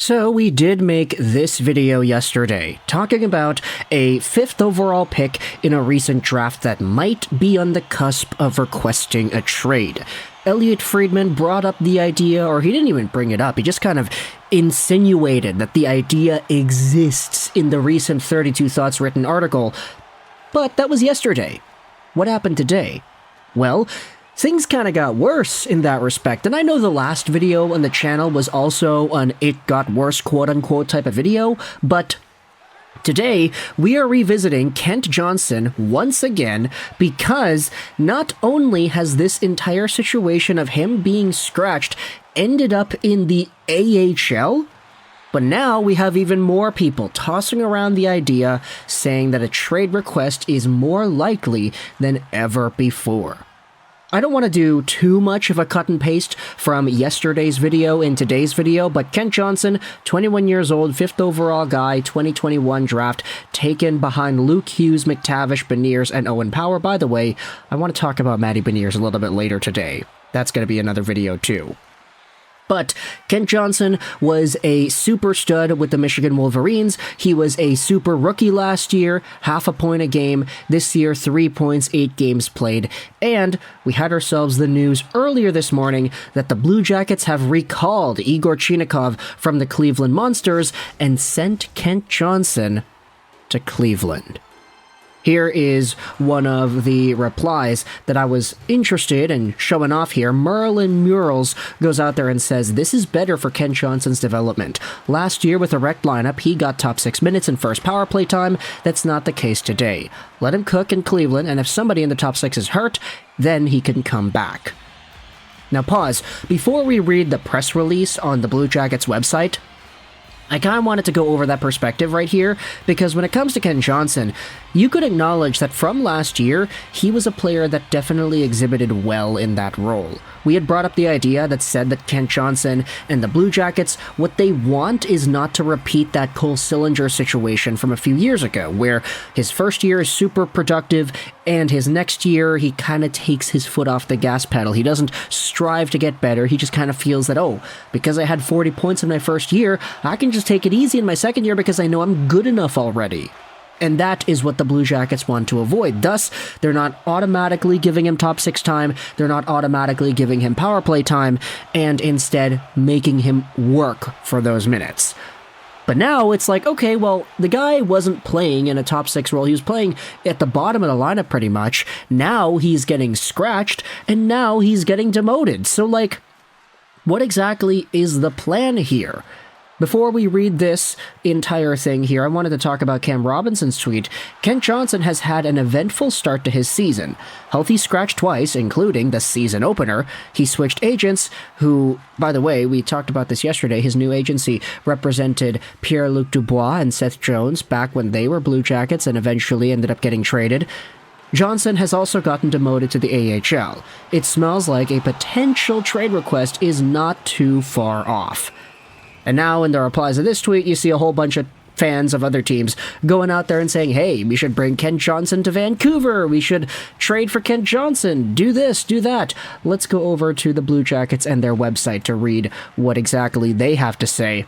So we did make this video yesterday, talking about a 5th overall pick in a recent draft that might be on the cusp of requesting a trade. Elliot Friedman brought up the idea, or he didn't even bring it up, he just kind of insinuated that the idea exists in the recent 32 Thoughts written article, but that was yesterday. What happened today? Well, things kind of got worse in that respect, and I know the last video on the channel was also an it got worse quote-unquote type of video, but today we are revisiting Kent Johnson once again because not only has this entire situation of him being scratched ended up in the AHL, but now we have even more people tossing around the idea saying that a trade request is more likely than ever before. I don't want to do too much of a cut and paste from yesterday's video in today's video, but Kent Johnson, 21 years old, 5th overall guy, 2021 draft, taken behind Luke Hughes, McTavish, Beniers, and Owen Power. By the way, I want to talk about Matty Beniers a little bit later today. That's going to be another video too. But Kent Johnson was a super stud with the Michigan Wolverines. He was a super rookie last year, half a point a game. This year, 3 points, 8 games played. And we had ourselves the news earlier this morning that the Blue Jackets have recalled Igor Chinakhov from the Cleveland Monsters and sent Kent Johnson to Cleveland. Here is one of the replies that I was interested in showing off here. Merlin Murals goes out there and says, "This is better for Kent Johnson's development. Last year with a wrecked lineup, he got top 6 minutes in first power play time. That's not the case today. Let him cook in Cleveland, and if somebody in the top 6 is hurt, then he can come back." Now pause. Before we read the press release on the Blue Jackets website, I kind of wanted to go over that perspective right here, because when it comes to Kent Johnson, you could acknowledge that from last year, he was a player that definitely exhibited well in that role. We had brought up the idea that said that Kent Johnson and the Blue Jackets, what they want is not to repeat that Cole Sillinger situation from a few years ago, where his first year is super productive, and his next year, he kind of takes his foot off the gas pedal. He doesn't strive to get better. He just kind of feels that, oh, because I had 40 points in my first year, I can just take it easy in my second year because I know I'm good enough already. And that is what the Blue Jackets want to avoid. Thus, they're not automatically giving him top 6 time, they're not automatically giving him power play time, and instead making him work for those minutes. But now it's like, okay, well, the guy wasn't playing in a top 6 role. He was playing at the bottom of the lineup pretty much. Now he's getting scratched, and now he's getting demoted. So, like, what exactly is the plan here? Before we read this entire thing here, I wanted to talk about Cam Robinson's tweet. Kent Johnson has had an eventful start to his season. Healthy scratch twice, including the season opener. He switched agents, who, by the way, we talked about this yesterday. His new agency represented Pierre-Luc Dubois and Seth Jones back when they were Blue Jackets and eventually ended up getting traded. Johnson has also gotten demoted to the AHL. It smells like a potential trade request is not too far off. And now in the replies of this tweet, you see a whole bunch of fans of other teams going out there and saying, hey, we should bring Kent Johnson to Vancouver. We should trade for Kent Johnson. Do this, do that. Let's go over to the Blue Jackets and their website to read what exactly they have to say.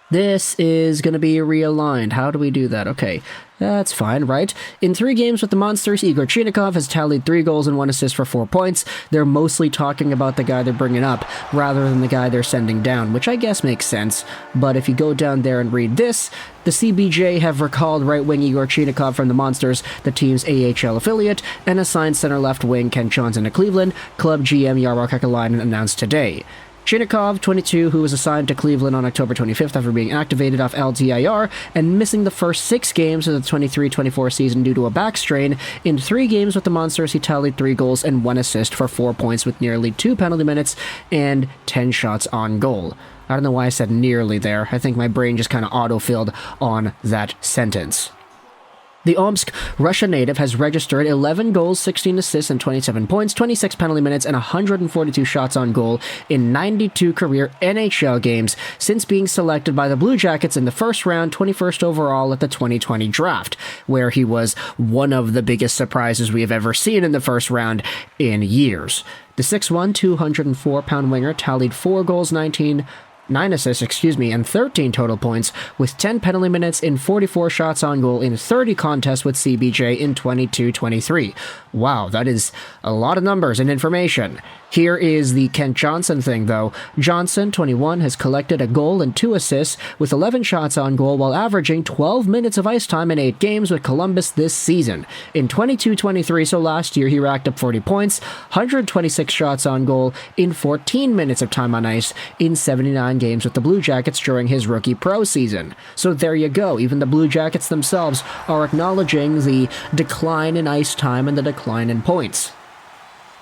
This is going to be realigned. How do we do that? Okay, that's fine, right? In 3 games with the Monsters, Igor Chinakhov has tallied 3 goals and 1 assist for 4 points. They're mostly talking about the guy they're bringing up rather than the guy they're sending down, which I guess makes sense. But if you go down there and read this, the CBJ have recalled right-wing Igor Chinakhov from the Monsters, the team's AHL affiliate, and assigned center-left wing Kent Johnson to Cleveland, club GM Jarmo Kekalainen announced today. Chinakhov, 22, who was assigned to Cleveland on October 25th after being activated off LTIR and missing the first 6 games of the 23-24 season due to a back strain. In 3 games with the Monsters, he tallied 3 goals and 1 assist for 4 points with nearly 2 penalty minutes and 10 shots on goal. I don't know why I said nearly there. I think my brain just kind of auto-filled on that sentence. The Omsk Russia native has registered 11 goals, 16 assists, and 27 points, 26 penalty minutes, and 142 shots on goal in 92 career NHL games since being selected by the Blue Jackets in the first round, 21st overall at the 2020 draft, where he was one of the biggest surprises we have ever seen in the first round in years. The 6'1", 204-pound winger tallied 4 goals, 19 9 assists, and 13 total points, with 10 penalty minutes in 44 shots on goal in 30 contests with CBJ in 22-23. Wow, that is a lot of numbers and information. Here is the Kent Johnson thing, though. Johnson, 21, has collected a goal and 2 assists with 11 shots on goal while averaging 12 minutes of ice time in 8 games with Columbus this season. In 22-23, so last year, he racked up 40 points, 126 shots on goal in 14 minutes of time on ice in 79 games with the Blue Jackets during his rookie pro season. So there you go. Even the Blue Jackets themselves are acknowledging the decline in ice time and the decline in points.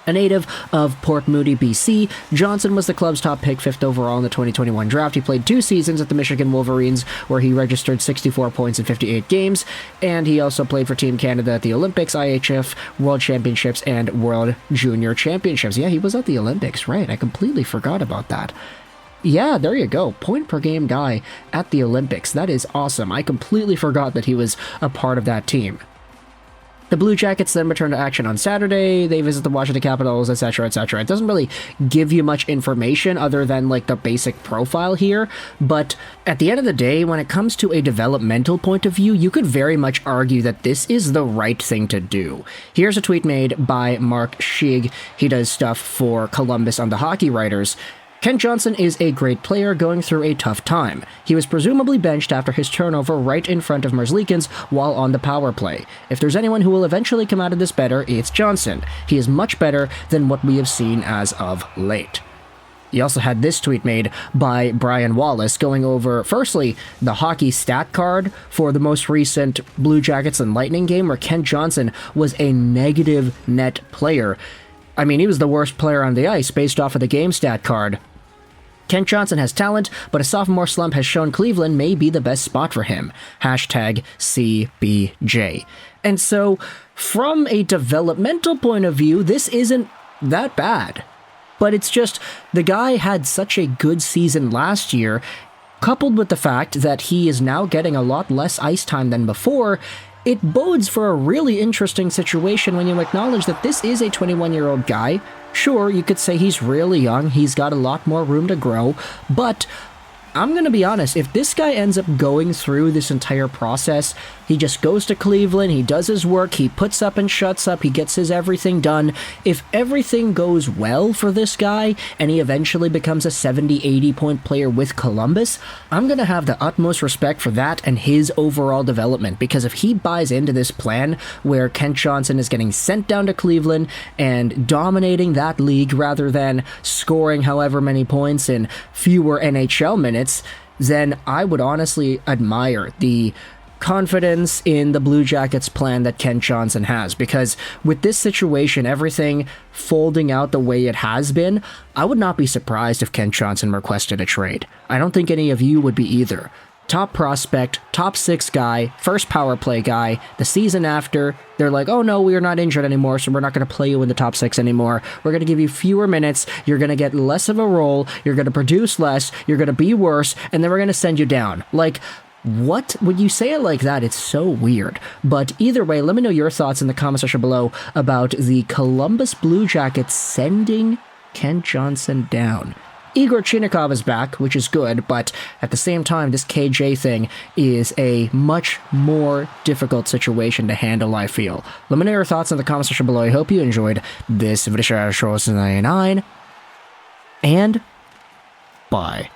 A native of Port Moody, BC, Johnson was the club's top pick, 5th overall in the 2021 draft. He played 2 seasons at the Michigan Wolverines, where he registered 64 points in 58 games, and he also played for Team Canada at the Olympics, IHF, World Championships, and World Junior Championships. Yeah, he was at the Olympics, right? I completely forgot about that. Yeah, there you go. Point per game guy at the Olympics. That is awesome. I completely forgot that he was a part of that team. The Blue Jackets then return to action on Saturday. They visit the Washington Capitals, etc., etc. It doesn't really give you much information other than like the basic profile here, but at the end of the day, when it comes to a developmental point of view, you could very much argue that this is the right thing to do. Here's a tweet made by Mark Shig. He does stuff for Columbus on the Hockey Writers. Kent Johnson is a great player going through a tough time. He was presumably benched after his turnover right in front of Merzlikins while on the power play. If there's anyone who will eventually come out of this better, it's Johnson. He is much better than what we have seen as of late. He also had this tweet made by Brian Wallace going over, firstly, the hockey stat card for the most recent Blue Jackets and Lightning game where Kent Johnson was a negative net player. I mean, he was the worst player on the ice based off of the game stat card. Kent Johnson has talent, but a sophomore slump has shown Cleveland may be the best spot for him. Hashtag CBJ. And so, from a developmental point of view, this isn't that bad. But it's just, the guy had such a good season last year, coupled with the fact that he is now getting a lot less ice time than before. It bodes for a really interesting situation when you acknowledge that this is a 21-year-old guy. Sure, you could say he's really young, he's got a lot more room to grow, but I'm going to be honest, if this guy ends up going through this entire process, he just goes to Cleveland, he does his work, he puts up and shuts up, he gets his everything done. If everything goes well for this guy, and he eventually becomes a 70-80 point player with Columbus, I'm going to have the utmost respect for that and his overall development, because if he buys into this plan where Kent Johnson is getting sent down to Cleveland and dominating that league rather than scoring however many points in fewer NHL minutes, then I would honestly admire the confidence in the Blue Jackets plan that Kent Johnson has, because with this situation, everything folding out the way it has been, I would not be surprised if Kent Johnson requested a trade. I don't think any of you would be either. Top prospect, top 6 guy, first power play guy. The season after, they're like, oh no, we are not injured anymore, so we're not going to play you in the top 6 anymore. We're going to give you fewer minutes, you're going to get less of a role, you're going to produce less, you're going to be worse, and then we're going to send you down. Like, what? When you say it like that, it's so weird. But either way, let me know your thoughts in the comment section below about the Columbus Blue Jackets sending Kent Johnson down. Igor Chinnikov is back, which is good, but at the same time, this KJ thing is a much more difficult situation to handle, I feel. Let me know your thoughts in the comment section below. I hope you enjoyed this video. And bye.